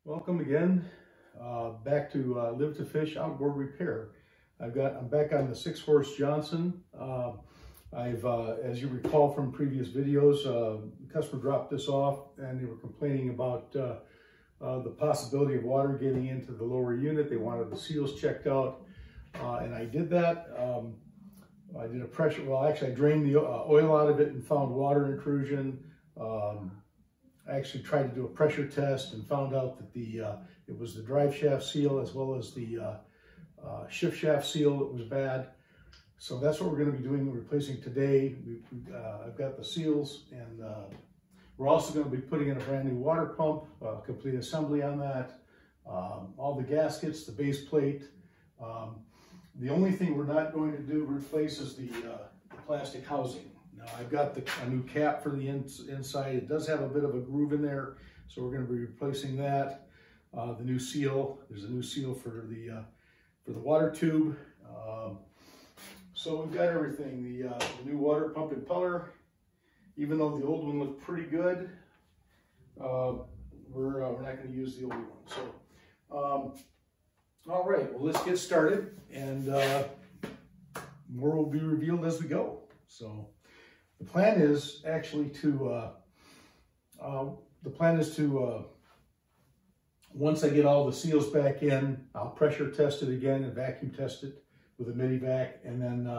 Welcome again, back to Live to Fish Outboard Repair. I'm back on the 6-horse Johnson. As you recall from previous videos, the customer dropped this off and they were complaining about the possibility of water getting into the lower unit. They wanted the seals checked out, and I did that. I did a pressure, well actually I drained the oil out of it and found water intrusion. I actually tried to do a pressure test and found out that it was the drive shaft seal as well as the shift shaft seal that was bad. So that's what we're going to be doing, replacing today. I've got the seals, and we're also going to be putting in a brand new water pump, complete assembly on that, all the gaskets, the base plate. The only thing we're not going to replace is the plastic housing. Now I've got a new cap for the inside. It does have a bit of a groove in there, so we're going to be replacing that. The new seal, there's a new seal for the water tube. So we've got everything. The new water pump impeller, even though the old one looked pretty good, we're not going to use the old one. So all right, well, let's get started, and more will be revealed as we go. So the plan is actually to, once I get all the seals back in, I'll pressure test it again and vacuum test it with a mini vac. And then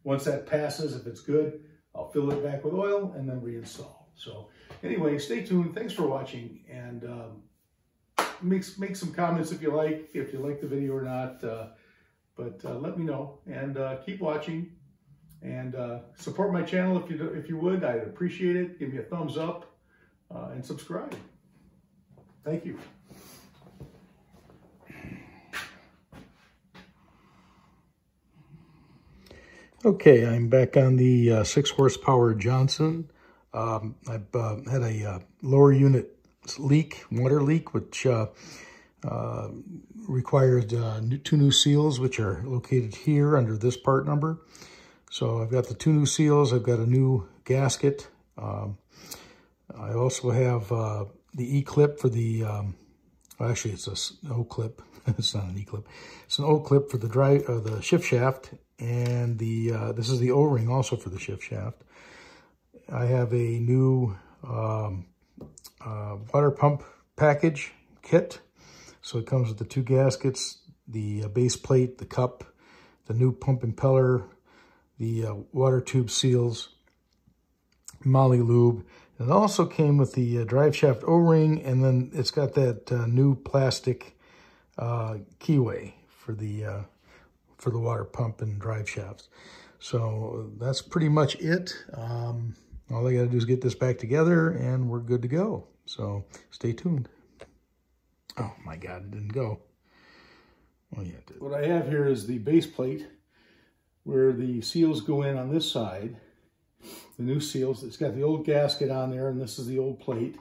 once that passes, if it's good, I'll fill it back with oil and then reinstall. So anyway, stay tuned. Thanks for watching, and make some comments if you like the video or not. But let me know, and keep watching. And support my channel if you would. I'd appreciate it. Give me a thumbs up and subscribe. Thank you. Okay, I'm back on the 6-horsepower Johnson. I've had a lower unit water leak, which required 2 new seals, which are located here under this part number. So I've got the 2 new seals. I've got a new gasket. I also have the E-clip for the, actually it's an O-clip. It's not an E-clip. It's an O-clip for the shift shaft, and this is the O-ring also for the shift shaft. I have a new water pump package kit. So it comes with the 2 gaskets, the base plate, the cup, the new pump impeller, the water tube seals, moly lube. And it also came with the drive shaft O-ring, and then it's got that new plastic keyway for the water pump and drive shafts. So that's pretty much it. All I got to do is get this back together, and we're good to go. So stay tuned. Oh my God, it didn't go. Oh yeah, it did. What I have here is the base plate, where the seals go in on this side. The new seals, it's got the old gasket on there, and this is the old plate,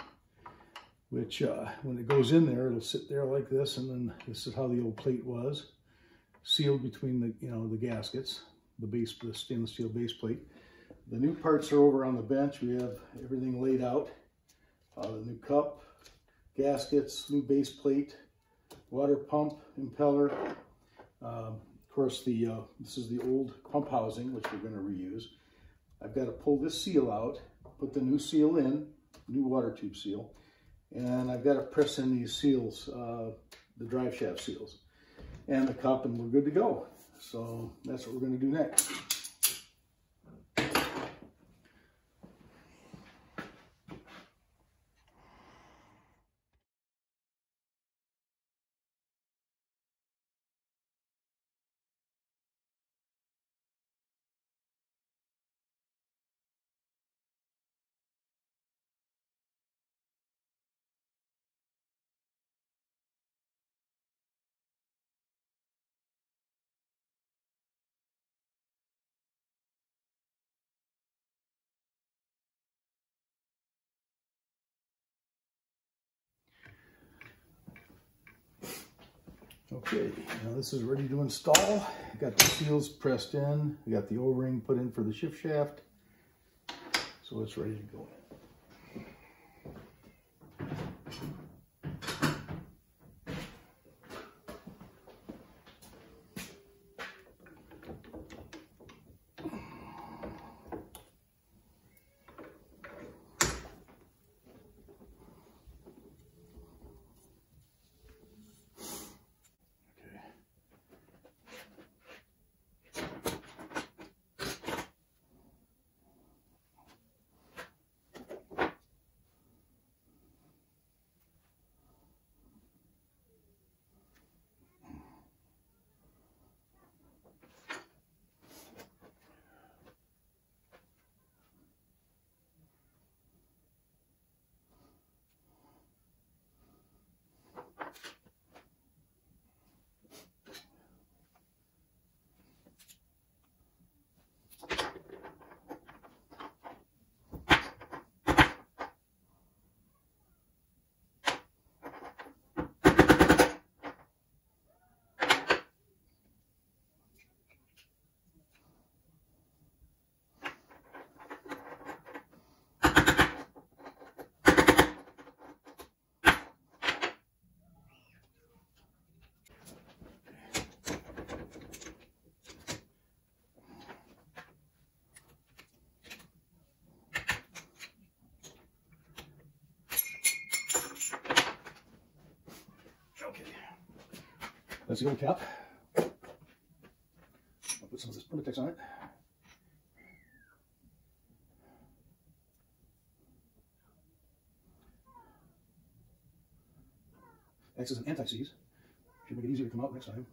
which when it goes in there, it'll sit there like this, and then this is how the old plate was, sealed between the gaskets, the stainless steel base plate. The new parts are over on the bench. We have everything laid out. The new cup, gaskets, new base plate, water pump, impeller. Of course, this is the old pump housing, which we're going to reuse. I've got to pull this seal out, put the new seal in, new water tube seal, and I've got to press in these seals, the drive shaft seals, and the cup, and we're good to go. So that's what we're going to do next. Okay, now this is ready to install. Got the seals pressed in. We got the O-ring put in for the shift shaft. So it's ready to go in. That's the old cap. I'll put some of this Permatex on it. Acts as an anti-seize. Should make it easier to come out next time.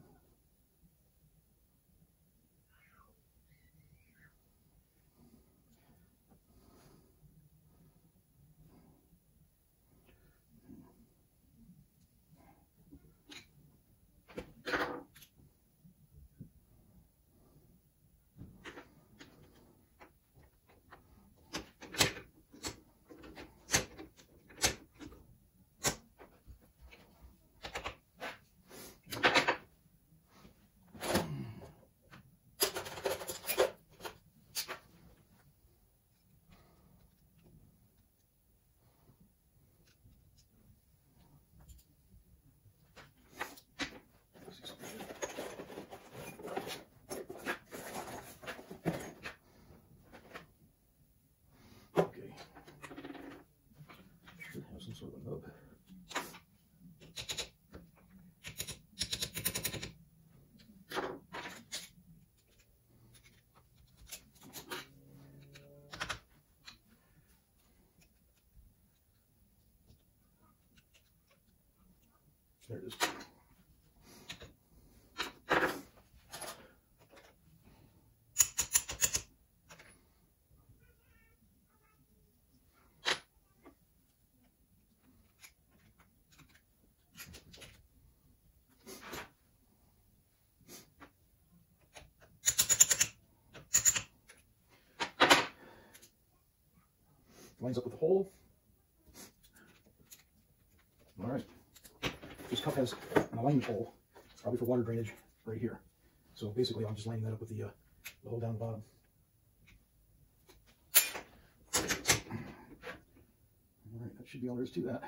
Some sort of a nub. There it is. Lines up with the hole. All right. This cup has an alignment hole, probably for water drainage, right here. So basically, I'm just lining that up with the hole down the bottom. All right, that should be all there is to that.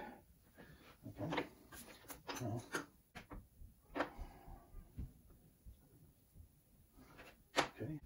Okay. Now, okay.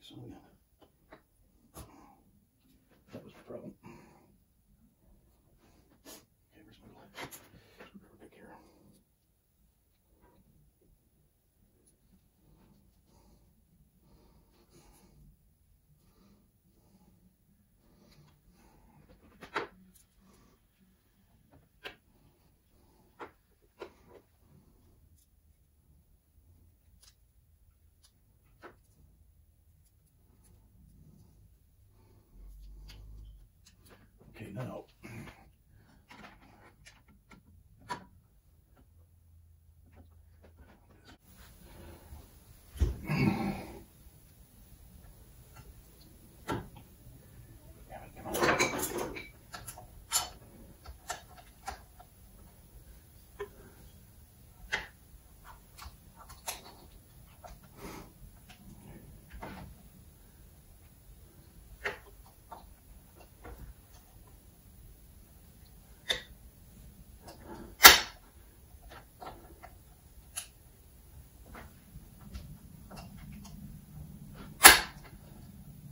So that was the problem. Okay, where's my screwdriver pick here? Okay, now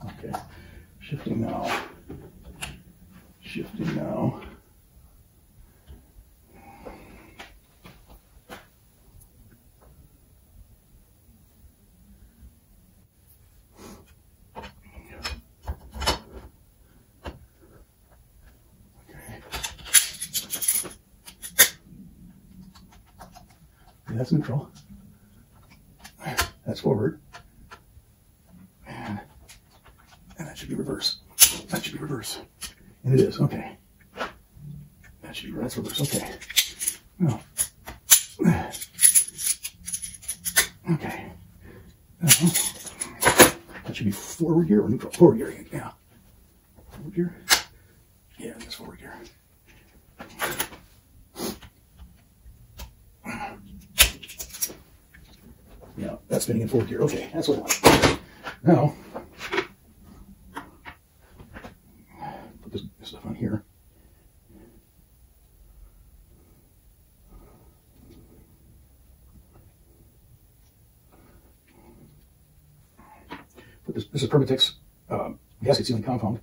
okay, shifting now. Shifting now. That's neutral. That's forward. And that should be reverse. That should be reverse. And it is, okay. That should be, that's reverse, okay. No. Okay. That should be forward gear or neutral? Forward gear, yeah. Forward gear? Yeah, that's forward gear. Yeah, that's spinning in fourth gear. Okay, that's what I want. Now, put this stuff on here. This is Permatex gasket sealing compound,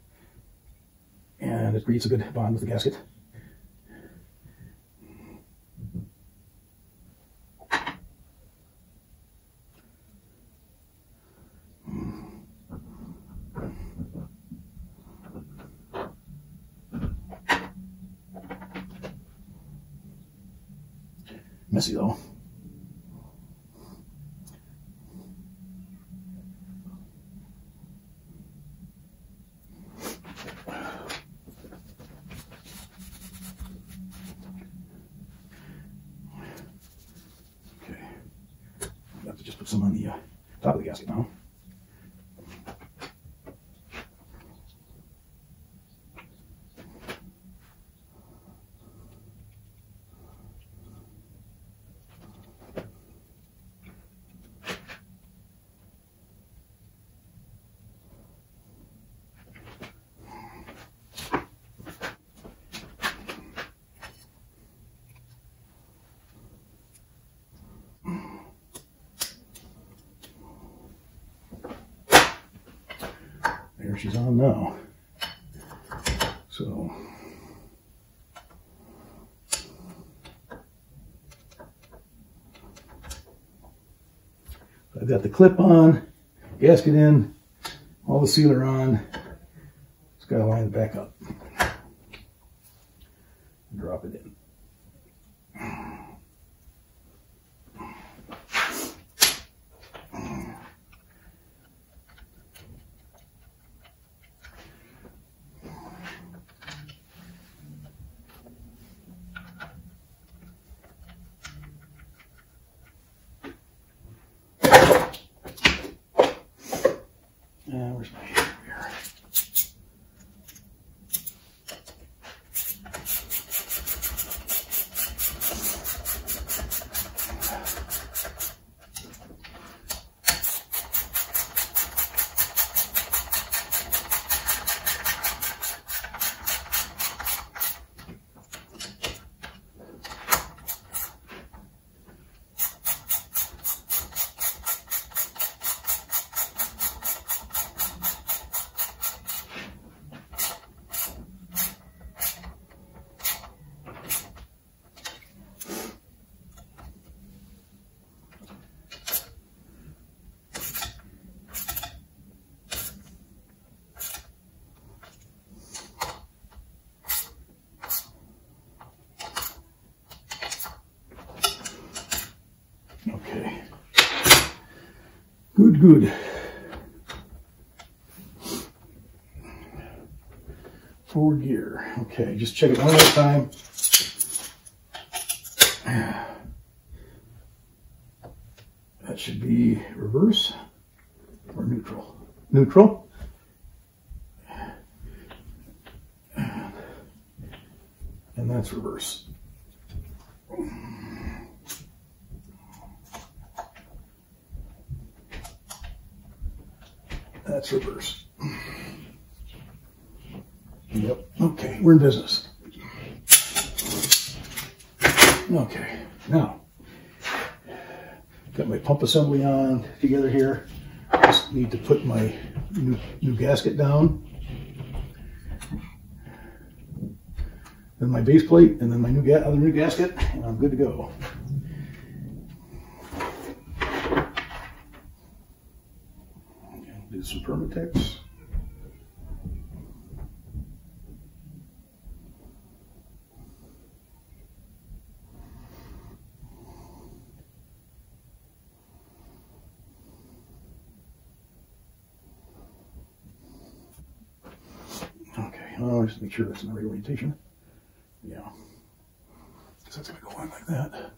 and it creates a good bond with the gasket. Messy though. Just put some on the top of the gasket now. There she's on now. So I've got the clip on, gasket in, all the sealer on. Just gotta line it back up. Drop it in. Where's my here? Okay. Good. Forward gear. Okay, just check it one more time. That should be reverse or neutral. Neutral. And that's reverse. That's reverse. Yep. Okay, we're in business. Okay, now got my pump assembly on together here. Just need to put my new gasket down, then my base plate, and then my other new gasket, and I'm good to go. Do some Permatex. Okay, I'll just make sure that's in the right orientation. Yeah, because that's going to go on like that.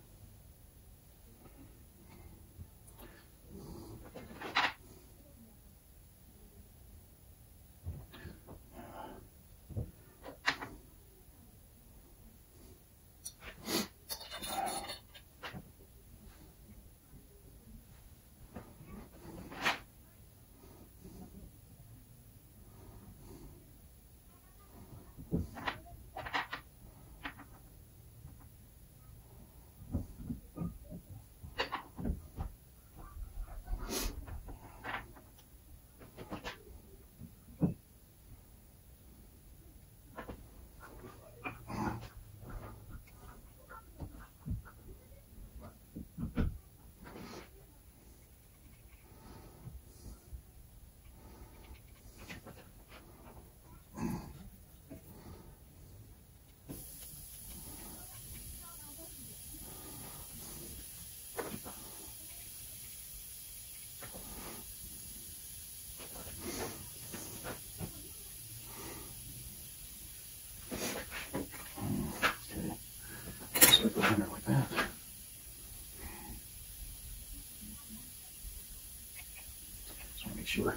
sure.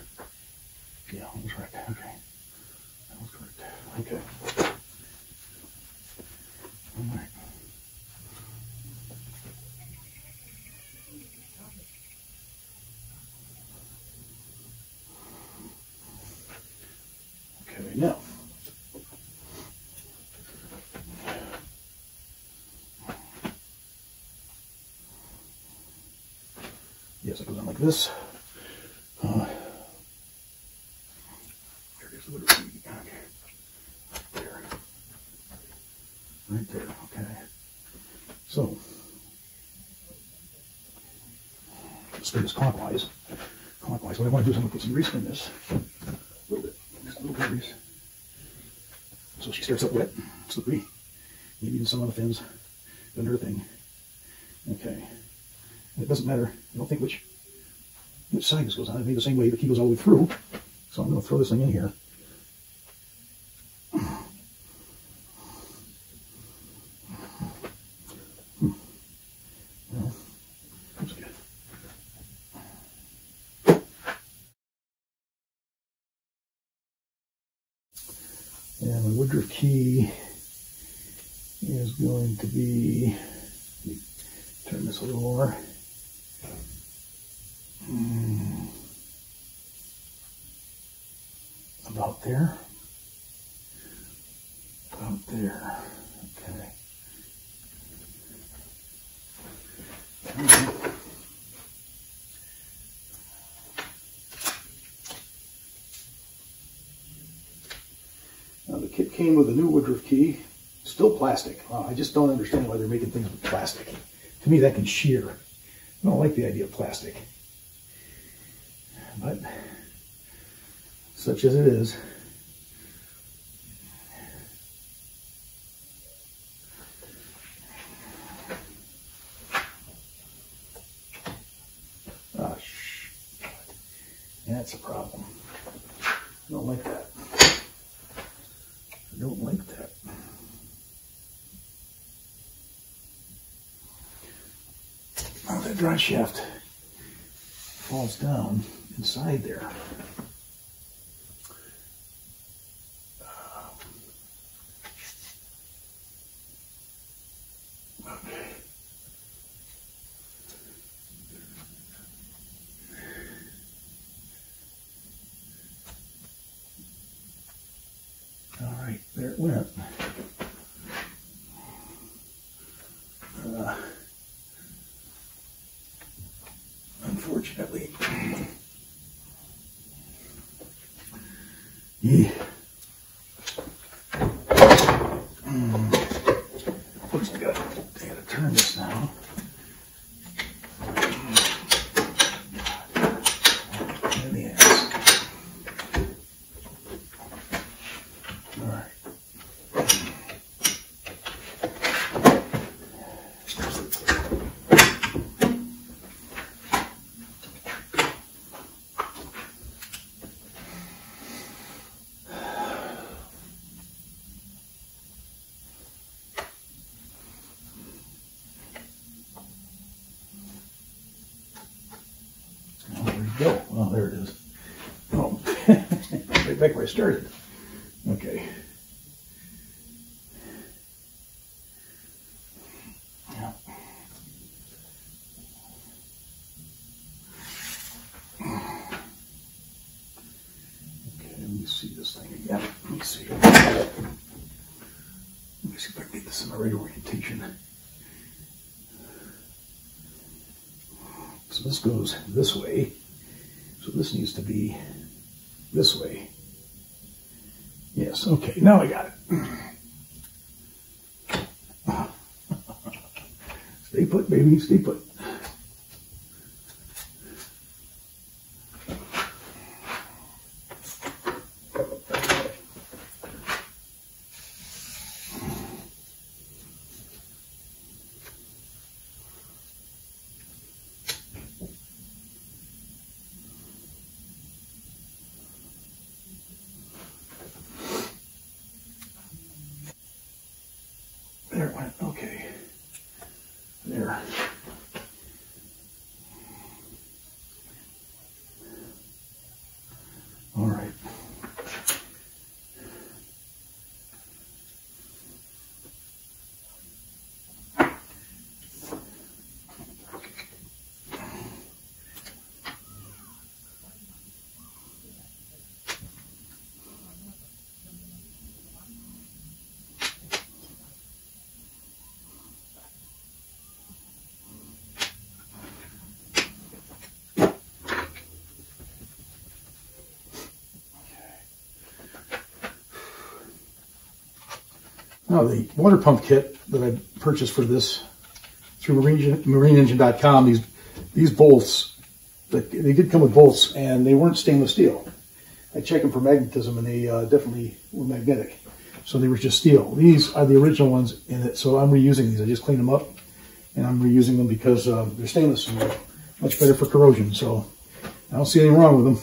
Yeah, that was right. Okay. That was correct. Okay. All right. Okay, now. Yes, it goes on like this. There it is. Okay. There. Right there. Okay. So, spin this clockwise. Clockwise. What I want to do is I'm going to put some grease in this. A little bit. Just a little bit of grease. So she starts up wet, slippery. Maybe even some on the fins. Done her thing. Okay. And it doesn't matter. I don't think which side this goes on. It'll be the same way. The key goes all the way through. So I'm going to throw this thing in here. Well, that's good. And my Woodruff key is going to be, let me turn this a little more. About there. About there. Okay. Now the kit came with a new Woodruff key, still plastic. Wow, I just don't understand why they're making things with plastic. To me, that can shear. I don't like the idea of plastic. But such as it is. Oh, that's a problem. I don't like that. I don't like that. Now that drive shaft falls down inside there. Okay. All right, there it went. Unfortunately. Yeah. First I gotta turn this now. In the ass. All right. Go. Oh, there it is. Oh, right back where I started. Okay. Yeah. Okay, let me see this thing again. Let me see. Let me see if I can get this in the right orientation. So this goes this way. So this needs to be this way. Yes, okay, now I got it. Stay put, baby, stay put. There it went, okay. There. Now the water pump kit that I purchased for this through marineengine.com, these bolts, they did come with bolts and they weren't stainless steel. I checked them for magnetism and they definitely were magnetic. So they were just steel. These are the original ones in it, so I'm reusing these. I just cleaned them up and I'm reusing them because they're stainless and they're much better for corrosion. So I don't see anything wrong with them.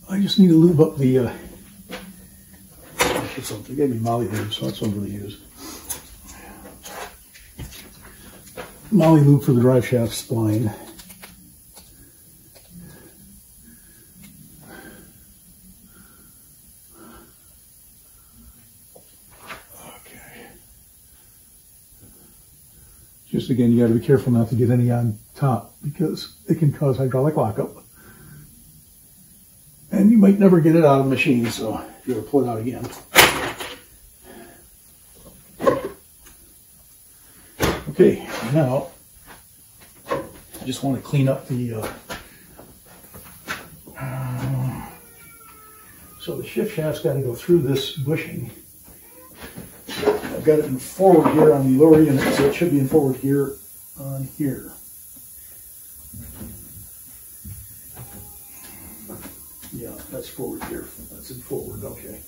I just need to lube up the, it's got to be Molly lube, so that's what I'm going to use. Molly lube for the drive shaft spline. Okay. Just again, you got to be careful not to get any on top because it can cause hydraulic lockup. And you might never get it out of the machine, so you gotta pull it out again. Okay, now I just want to clean up the so the shift shaft's got to go through this bushing. I've got it in forward gear on the lower unit, so it should be in forward gear on here. Yeah, that's forward here. That's in forward, okay.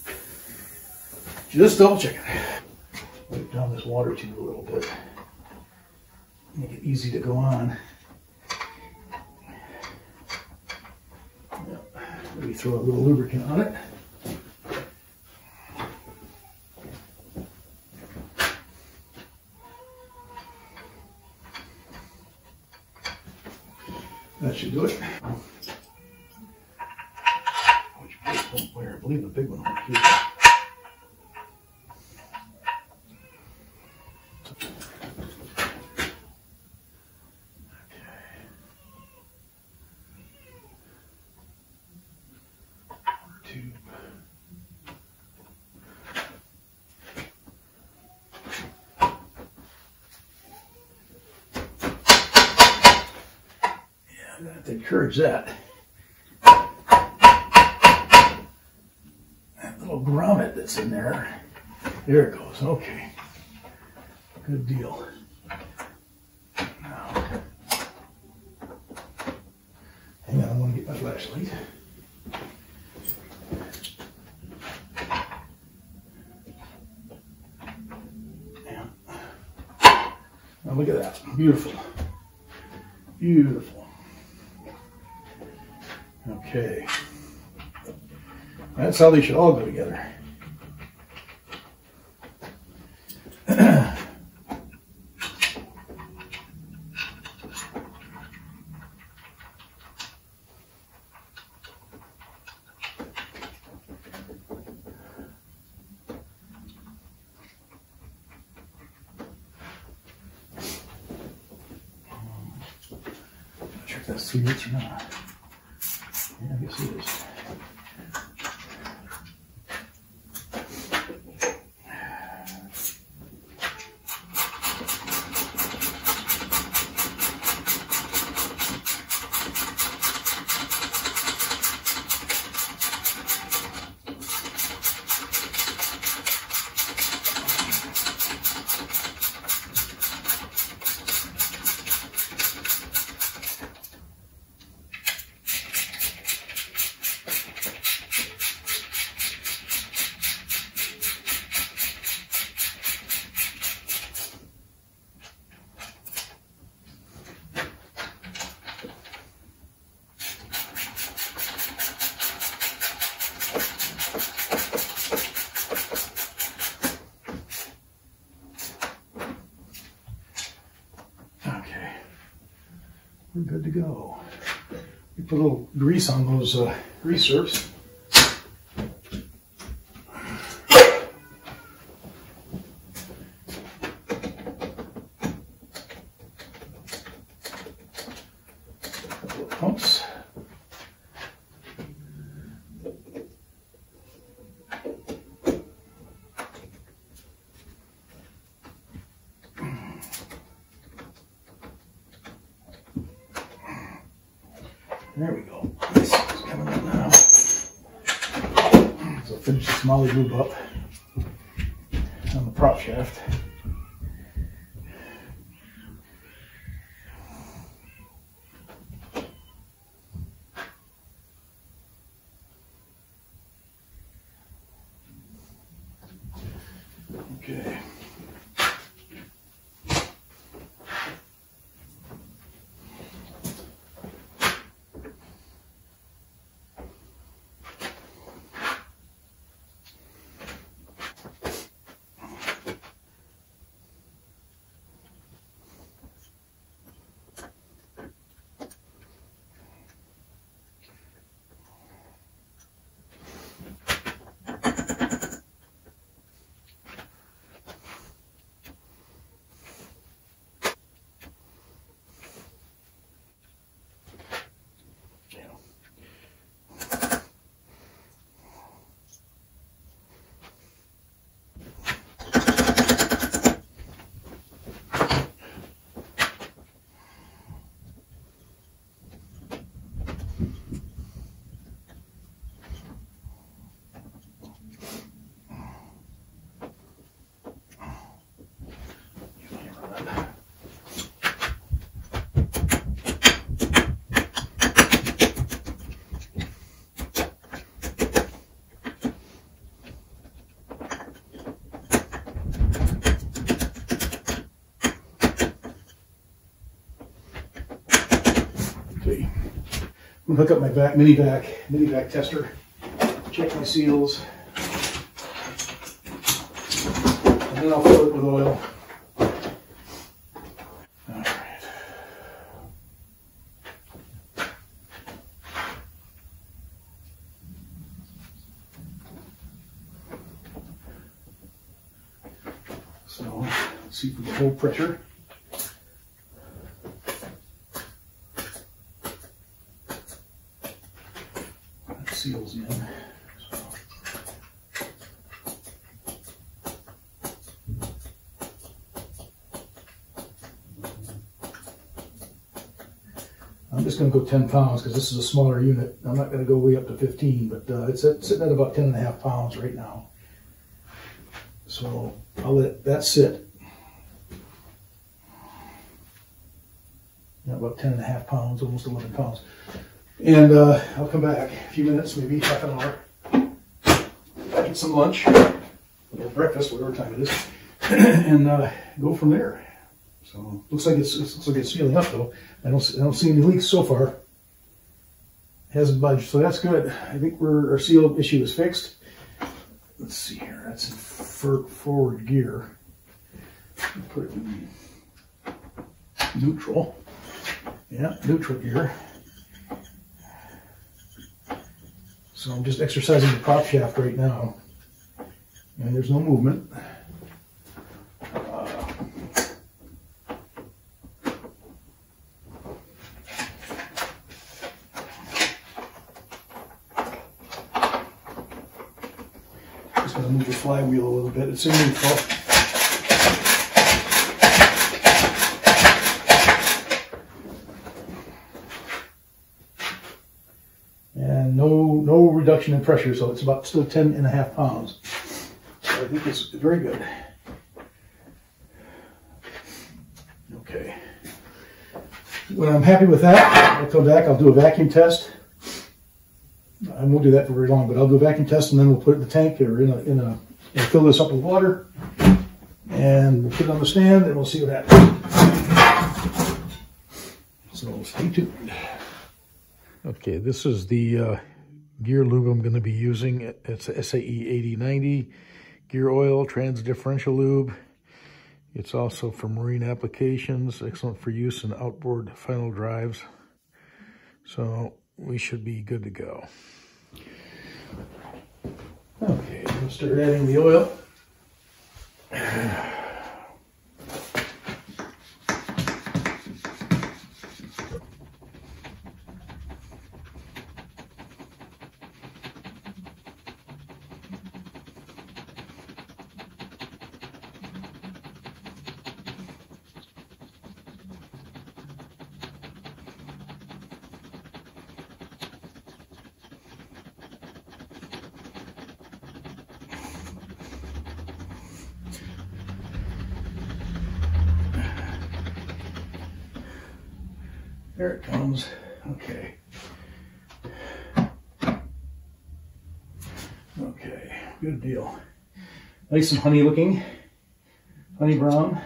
Just double check it. Wipe down this water tube a little bit. Make it easy to go on. Yeah. Maybe throw a little lubricant on it. That should do it. Where I believe the big one over here. Tube. Yeah, I'm gonna have to encourage that. Little grommet that's in there. There it goes. Okay. Good deal. Now, hang on, I want to get my flashlight. Yeah. Now look at that. Beautiful. Beautiful. Okay. That's how they should all go together. if that's 3/8 or not. Yeah, I guess it is. We're good to go. We put a little grease on those grease strips. Couple of pumps. There we go. This is coming up now. So finish this molly lube up on the prop shaft. Okay. Okay, I'm gonna hook up my mini vac tester, check my seals, and then I'll fill it with oil. All right. So let's see if we can hold pressure. Seals in. So. I'm just going to go 10 pounds because this is a smaller unit. I'm not going to go way up to 15, but it's sitting at about 10.5 pounds right now. So I'll let that sit. About 10.5 pounds, almost 11 pounds. And I'll come back a few minutes, maybe half an hour, get some lunch, or breakfast, whatever time it is, and go from there. So looks like it's sealing up though. I don't see any leaks so far. It hasn't budged, so that's good. I think our seal issue is fixed. Let's see here. That's in forward gear. Put it in neutral. Yeah, neutral gear. So I'm just exercising the prop shaft right now, and there's no movement. going to move the flywheel a little bit. It's in neutral. And no reduction in pressure, so it's about still 10.5 pounds. So I think it's very good. Okay. When I'm happy with that, I'll come back, I'll do a vacuum test. I won't do that for very long, but I'll do a vacuum test and then we'll put it in the tank or we'll fill this up with water and we'll put it on the stand and we'll see what happens. So stay tuned. Okay, this is the gear lube I'm going to be using. It's SAE 8090 gear oil, trans differential lube. It's also for marine applications, excellent for use in outboard final drives. So we should be good to go. Okay, we'll start adding the oil. There it comes. Okay. Okay, good deal. Nice and honey looking. Honey brown.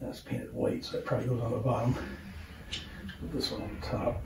That's painted white, so that probably goes on the bottom. Put this one on the top.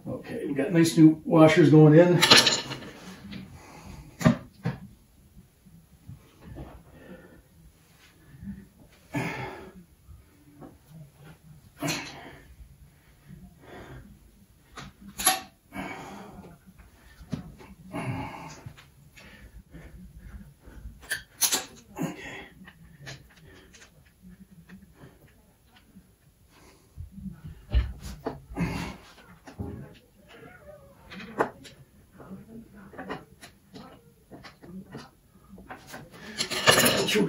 Okay, we got nice new washers going in.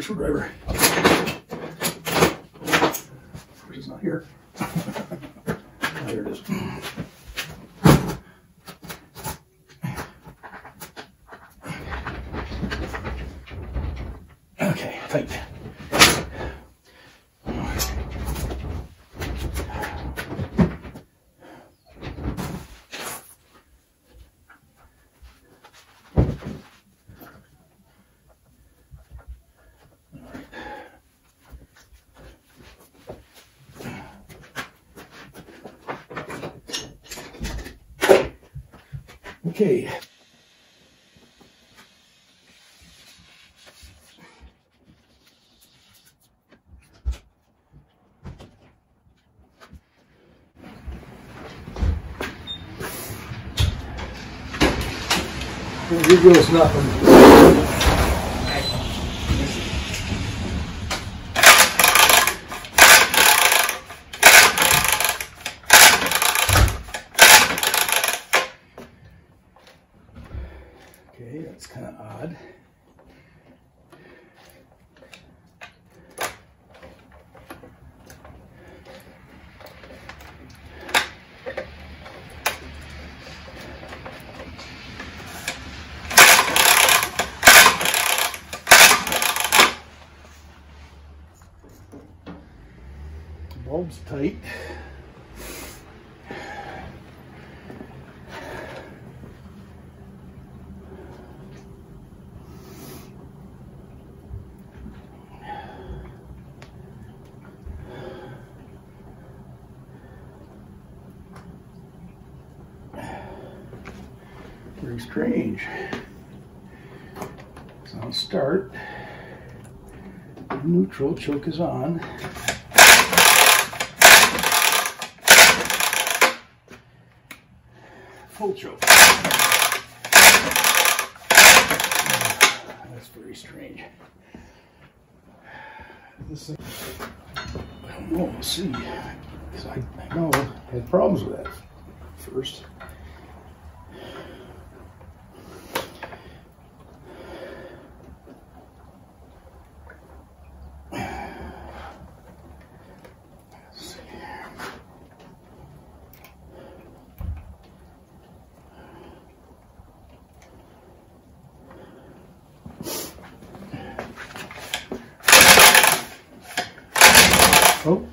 Screwdriver. Of course, it's not here. There it is. Okay, tight. Okay. Here goes nothing. Okay, that's kind of odd. The bulb's tight. Very strange. So I'll start. Neutral, choke is on. Full choke. That's very strange. This thing, I don't know, we'll see. Because I know I had problems with that first. Oh.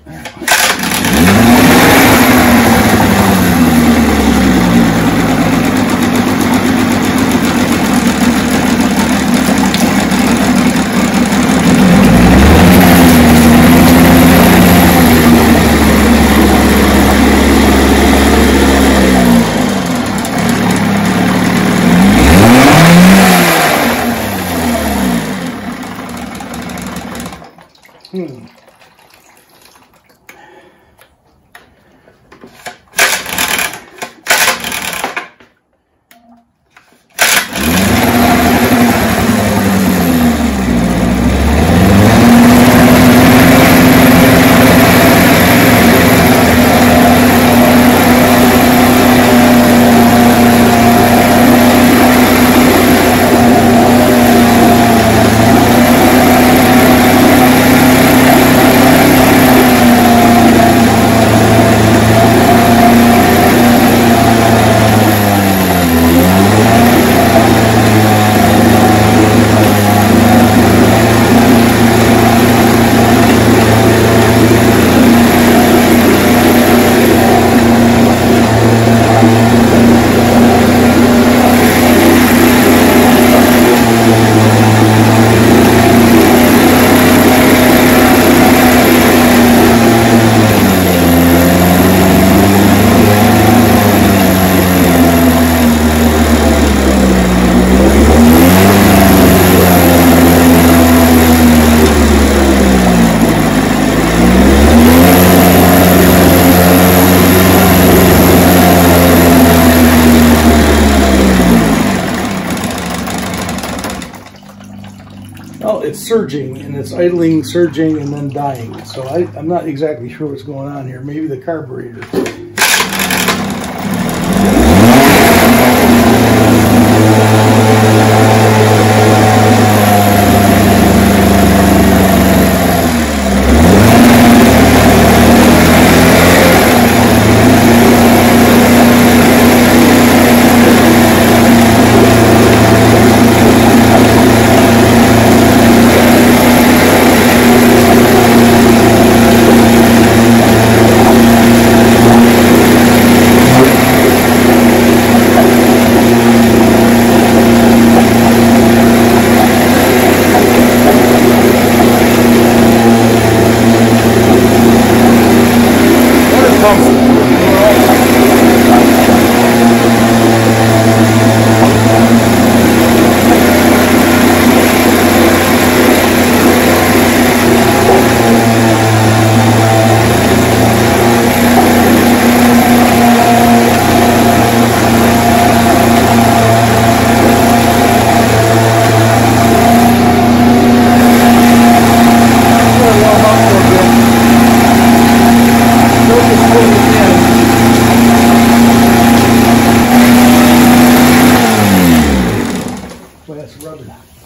Well, it's surging, and it's idling, surging, and then dying. So I'm not exactly sure what's going on here. Maybe the carburetor.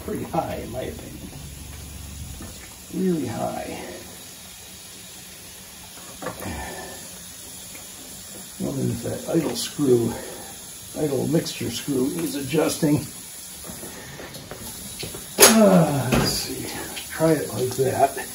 Pretty high, in my opinion. Really high. Well, then that idle screw, idle mixture screw needs adjusting. Let's see. Try it like that.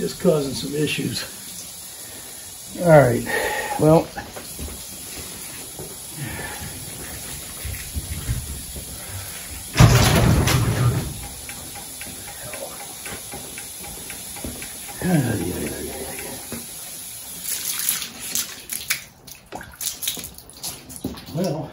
just causing some issues. All right, well, well,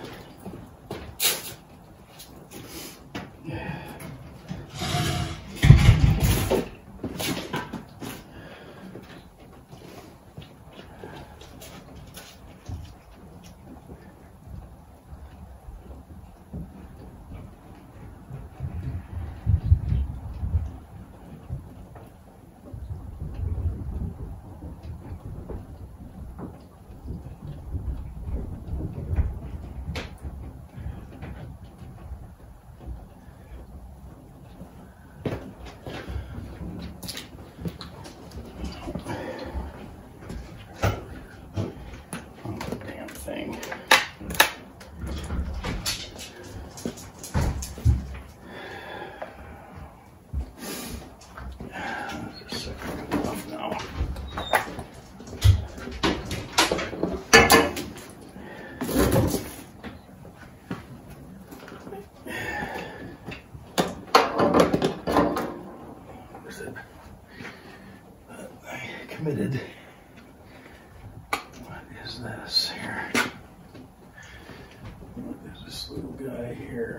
committed. What is this here? What is this little guy here?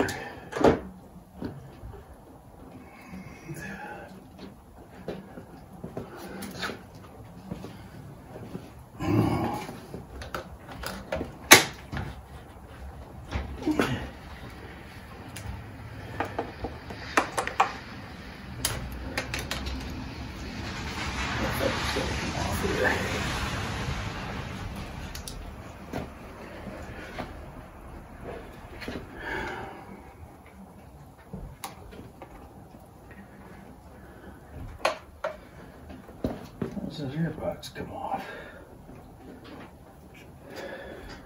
Does this earbox come off?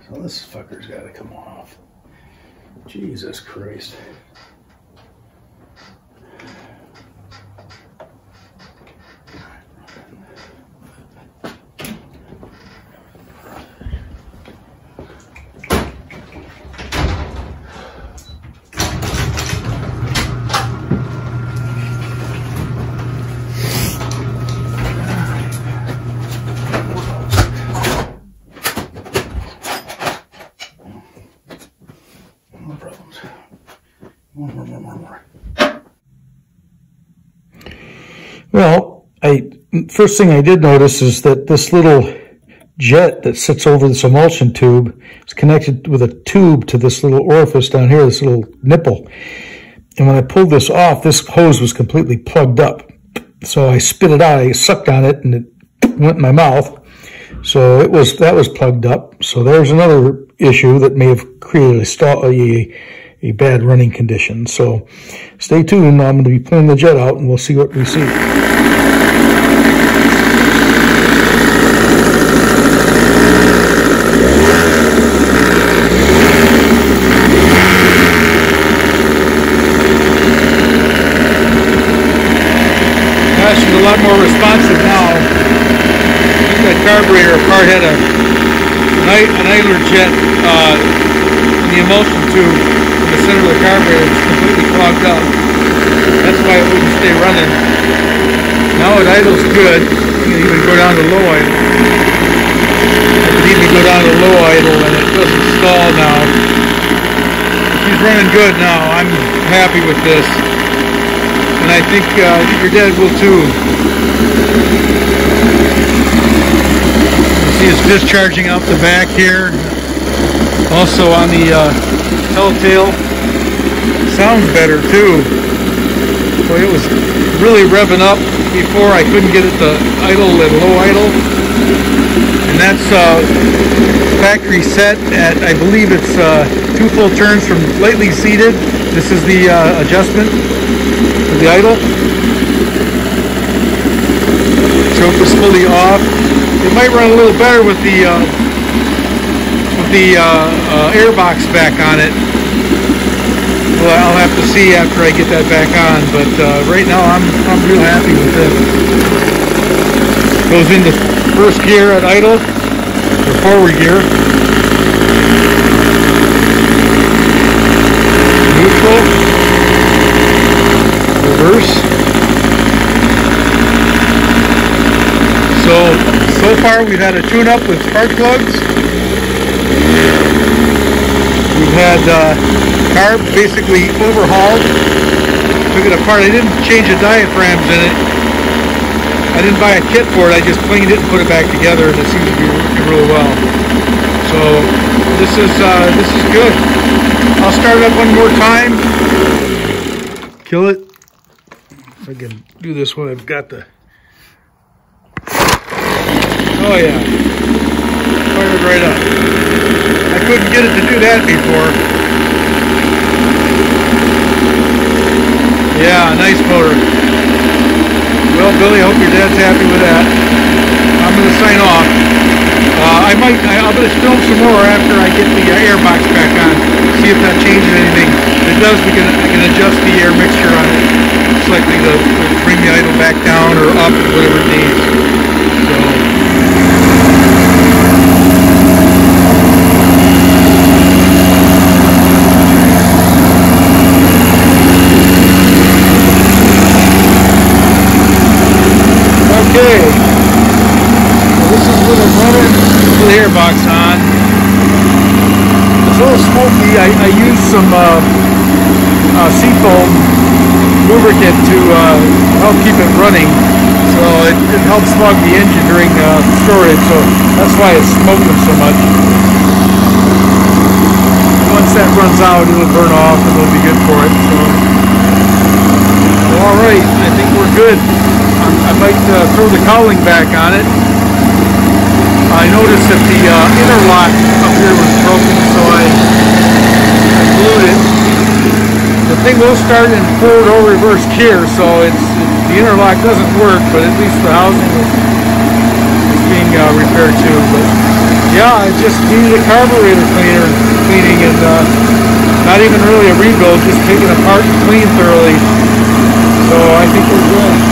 So this fucker's got to come off. Jesus Christ. Well, first thing I did notice is that this little jet that sits over this emulsion tube is connected with a tube to this little orifice down here, this little nipple. And when I pulled this off, this hose was completely plugged up. So I spit it out, I sucked on it, and it went in my mouth. So that was plugged up. So there's another issue that may have created a bad running condition. So stay tuned. I'm going to be pulling the jet out and we'll see what we see. Gosh, it's a lot more responsive now. That carburetor part had an idler jet in the emulsion tube. The center of the carburetor is completely clogged up. That's why it wouldn't stay running. Now it idles good. You can even go down to low idle. I can even go down to low idle and it doesn't stall now. She's running good now. I'm happy with this. And I think your dad will too. You see it's discharging out the back here. Also on the telltale, sounds better too. Boy, it was really revving up before. I couldn't get it to idle at low idle, and that's factory set at, I believe it's 2 full turns from lightly seated. This is the adjustment of the idle. Choke is fully off. It might run a little better with the air box back on it. Well, I'll have to see after I get that back on, but right now I'm real happy with it. Goes into first gear at idle, or forward gear. Neutral. Reverse. So far we've had a tune-up with spark plugs. We've had carb basically overhauled. Took it apart. I didn't change the diaphragms in it. I didn't buy a kit for it. I just cleaned it and put it back together, and it seems to be working really well. So this is good. I'll start it up one more time. Kill it. If I can do this one, I've got the. Oh yeah, fired right up. I couldn't get it to do that before. Yeah, nice motor. Well, Billy, I hope your dad's happy with that. I'm going to sign off. I'm going to film some more after I get the air box back on. See if that changes anything. If it does, I can adjust the air mixture on it slightly to bring the idle back down or up, whatever it needs. So. Okay, this is what I'm running the air box on. It's a little smoky. I used some seafoam lubricant to help keep it running. So it helps smog the engine during storage, so that's why it's smoking so much. Once that runs out, it'll burn off and it'll be good for it. So, all right, I think we're good. I might throw the cowling back on it. I noticed that the interlock up here was broken, so I glued it. The thing will start in forward or reverse gear, so the interlock doesn't work, but at least the housing is being repaired too. But yeah, I just needed a carburetor cleaning, and not even really a rebuild, just take it apart and clean thoroughly. So I think we're good.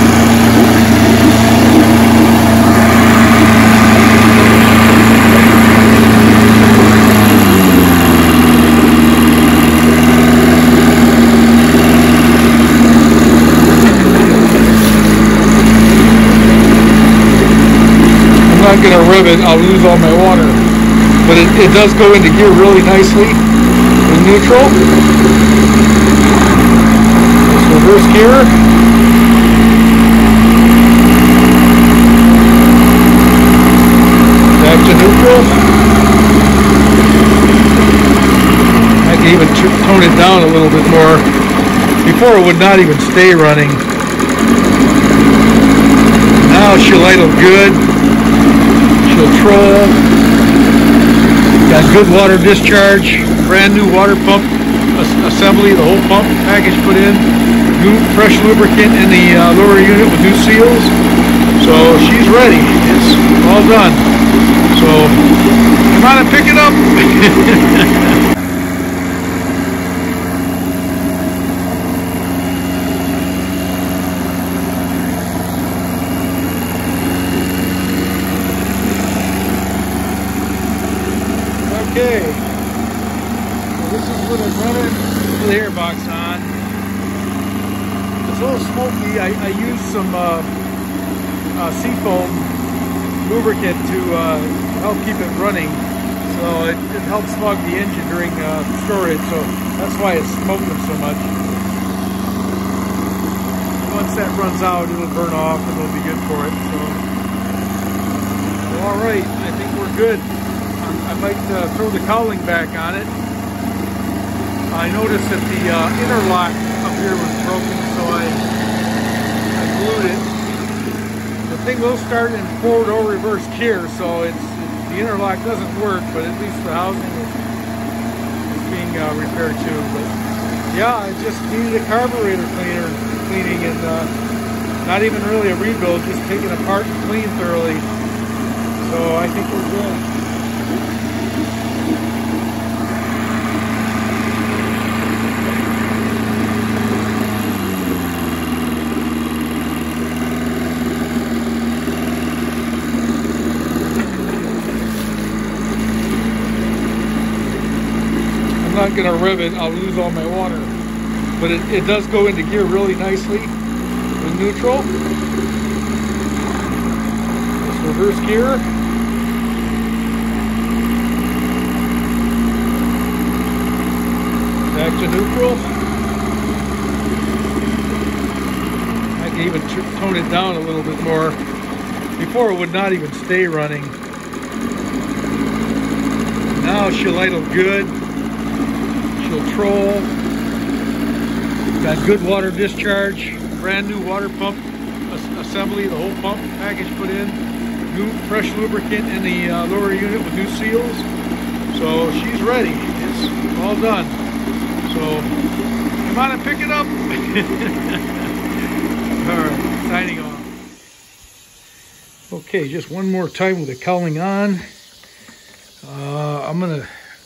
I'm not going to rev it, I'll lose all my water. But it does go into gear really nicely in neutral. Reverse gear. Back to neutral. I can even tone it down a little bit more. Before it would not even stay running. Now she'll idle good. She'll troll. Got good water discharge. Brand new water pump assembly, the whole pump package put in. New fresh lubricant in the lower unit with new seals. So she's ready. It's all done. So come on and pick it up. Okay. Well, this is what I'm running the air box on. It's a little smoky. I used some seafoam lubricant to help keep it running. So it helps smog the engine during storage. So that's why it's smoking so much. Once that runs out, it'll burn off and it'll be good for it. So, all right, I think we're good. I might throw the cowling back on it. I noticed that the interlock up here was broken, so I glued it. The thing will start in forward or reverse gear, so the interlock doesn't work, but at least the housing is being repaired too. But yeah, I just needed a carburetor cleaning, and not even really a rebuild, just take it apart and clean thoroughly. So I think we're good. not going to rev it, I'll lose all my water. But it does go into gear really nicely with neutral. Let's reverse gear. Back to neutral. I can even tone it down a little bit more. Before it would not even stay running. Now she'll idle good. She'll troll. Got good water discharge. Brand new water pump assembly. The whole pump package put in. New fresh lubricant in the lower unit with new seals. So she's ready. It's all done. So come on and pick it up. All right, signing off. Okay, just one more time with the cowling on.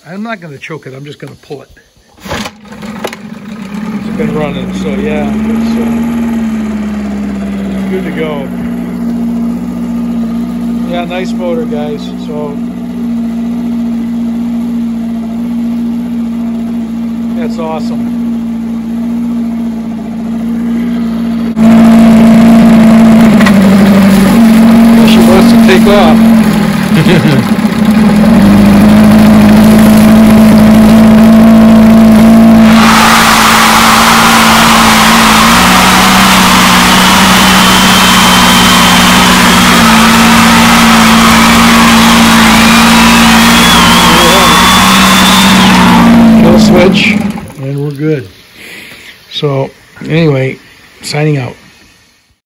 I'm not gonna choke it. I'm just gonna pull it. It's been running, so yeah, it's good to go. Yeah, nice motor, guys. So that's awesome. She wants to take off. Kill switch, and we're good. So anyway, signing out.